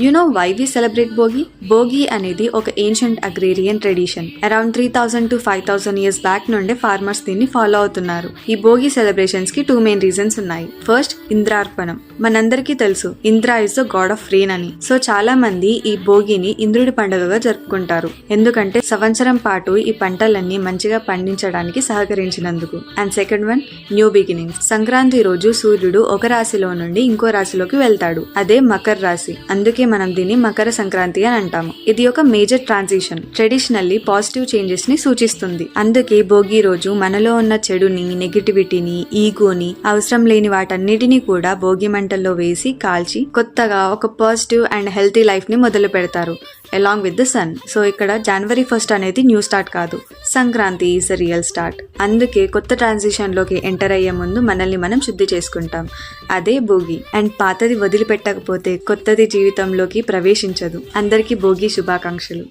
You know why we celebrate Bogi? Bogi అనేది ఒక ancient agrarian tradition. Around 3000 to 5000 years back నుండే farmers దీన్ని follow అవుతున్నారు. ఈ భోగి సెలబ్రేషన్స్ కి 2 మెయిన్ రీజన్స్ ఉన్నాయి. ఫస్ట్, ఇంద్రార్పణం. మనందరికీ తెలుసు Indra is the God of rain అని. సో చాలా మంది ఈ భోగిని ఇంద్రుడి పండుగగా జరుపుకుంటారు. ఎందుకంటే సంవత్సరం పాటు ఈ పంటలన్నీ మంచిగా పండించడానికి సహకరించినందుకు. And second one, new beginnings. Sankranti రోజు సూర్యుడు ఒక రాశిలో నుండి ఇంకో రాశిలోకి వెళ్తాడు. అదే మకర రాశి. అందుకే మనం దీన్ని మకర సంక్రాంతి అని అంటాము. ఇది ఒక major transition. Traditionally positive changes ని సూచిస్తుంది. అందుకే భోగి రోజు మనలో ఉన్న చెడుని, నెగిటివిటీని, ఈగోని, అవసరం లేని వాటన్నిటిని కూడా భోగి మంటల్లో వేసి కాల్చి కొత్తగా ఒక పాజిటివ్ అండ్ హెల్తీ లైఫ్ ని మొదలు పెడతారు along with the sun. So ఇక్కడ January 1st అనేది న్యూ స్టార్ట్ కాదు, Sankranti is the real start. అందుకే కొత్త ట్రాన్సిషన్ లోకి ఎంటర్ అయ్యే ముందు మనల్ని మనం శుద్ధి చేసుకుంటాం. అదే భోగి. అండ్ పాతది వదిలిపెట్టకపోతే కొత్తది జీవితంలోకి ప్రవేశించదు. అందరికీ భోగి శుభాకాంక్షలు.